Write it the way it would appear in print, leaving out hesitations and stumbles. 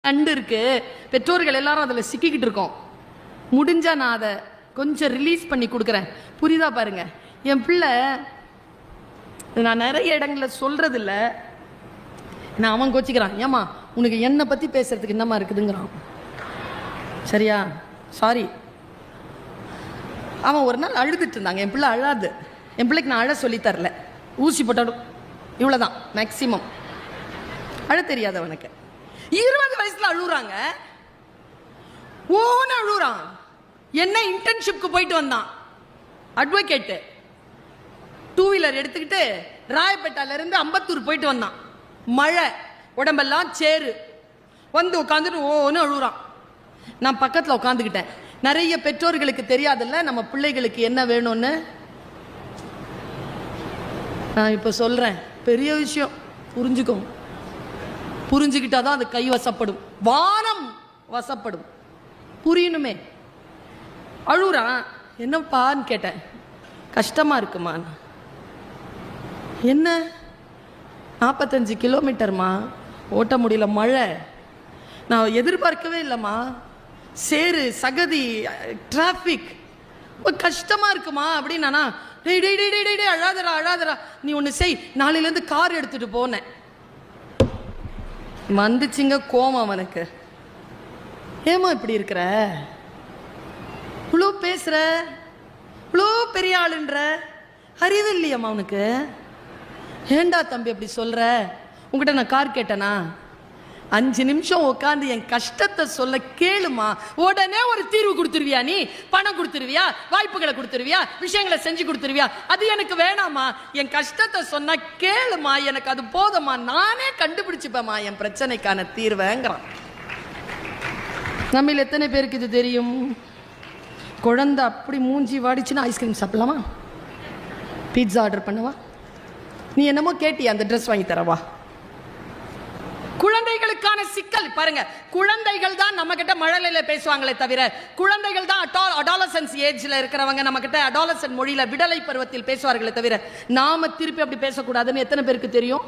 தண்டு இருக்கு, பெற்றோர்கள் எல்லாரும் அதில் சிக்கிக்கிட்டு இருக்கோம். முடிஞ்சா நான் அதை கொஞ்சம் ரிலீஸ் பண்ணி கொடுக்குறேன். புரியுதா பாருங்க. என் பிள்ளை, நான் நிறைய இடங்களில் சொல்றதில்ல, நான் அவன் கோச்சிக்கிறான். ஏமா உனக்கு என்னை பற்றி பேசுறதுக்கு என்னமா இருக்குதுங்கிறான். சரியா? சாரி. அவன் ஒரு நாள் அழுதுட்டு இருந்தாங்க. என் பிள்ளை அழாது. என் பிள்ளைக்கு நான் அழ சொல்லி தரல. ஊசி போட்டாலும் இவ்வளோதான் மேக்சிமம். அழ தெரியாது அவனுக்கு. 20 வயசுல அழுகுறாங்க. ஓன்னு அழுகுறான். என்ன இன்டர்ன்ஷிப்க்கு போயிட்டு வந்தான். அட்வொகேட்டு 2 வீலர் எடுத்துக்கிட்டு ராயப்பேட்டால இருந்து அம்பத்தூர் போயிட்டு வந்தான். மழை, உடம்பெல்லாம் சேரு. வந்து உட்காந்துட்டு ஓன்னு அழுகுறான். நான் பக்கத்தில் உட்காந்துக்கிட்டேன். நிறைய பெற்றோர்களுக்கு தெரியாதுல்ல நம்ம பிள்ளைகளுக்கு என்ன வேணும்னு. நான் இப்போ சொல்றேன், பெரிய விஷயம். புரிஞ்சுக்கும். புரிஞ்சுக்கிட்டாதான் அது கை வசப்படும், வானம் வசப்படும். புரியணுமே. அழுகுறான். என்னப்பான்னு கேட்டேன். கஷ்டமா இருக்குமா? என்ன 45 கிலோமீட்டர்மா, ஓட்ட முடியல, மழை, நான் எதிர்பார்க்கவே இல்லைம்மா, சேரு, சகதி, டிராஃபிக், கஷ்டமா இருக்குமா அப்படின்னா, டேய் டேய் டேய் டேய் டேய் அழாதரா அழாதரா, நீ ஒன்று செய், நாளையிலேருந்து கார் எடுத்துட்டு போனேன். வந்துச்சுங்க கோவம் அவனுக்கு. ஏமா இப்படி இருக்கிற, இவ்வளோ பேசுற, இவ்வளோ பெரிய ஆளுன்ற, அறிவு இல்லையம்மா உனக்கு? ஏண்டா தம்பி அப்படி சொல்ற? உங்ககிட்ட நான் கார் கேட்டேனா? 5 நிமிஷம் உட்காந்து என் கஷ்டத்தை சொல்ல கேளுமா. உடனே ஒரு தீர்வு கொடுத்துருவியா? நீ பணம் கொடுத்துருவியா? வாய்ப்புகளை கொடுத்துருவியா? விஷயங்களை செஞ்சு கொடுத்துருவியா? அது எனக்கு வேணாமா. என் கஷ்டத்தை சொன்னா கேளுமா, எனக்கு அது போதுமா, நானே கண்டுபிடிச்சுப்பேமா என் பிரச்சனைக்கான தீர்வைங்கிறான். நம்ம எத்தனை பேருக்கு இது தெரியும்? குழந்தை அப்படி மூஞ்சி வாடிச்சுன்னா ஐஸ்கிரீம் சாப்பிடலாமா? பீட்சா ஆர்டர் பண்ணவா? நீ என்னமோ கேட்டியா, அந்த ட்ரெஸ் வாங்கி தரவா? குழந்தைகளுக்கான சிக்கல் பாருங்க. குழந்தைகள் தான் நம்ம கிட்ட மழலையில பேசுவாங்களே தவிர, குழந்தைகள் தான் அடாலசன்ஸ் ஏஜ்ல இருக்கிறவங்க நம்ம கிட்ட அடாலசன் மொழியில விடலை பருவத்தில் பேசுவார்களே தவிர, நாம திருப்பி அப்படி பேசக்கூடாதுன்னு எத்தனை பேருக்கு தெரியும்?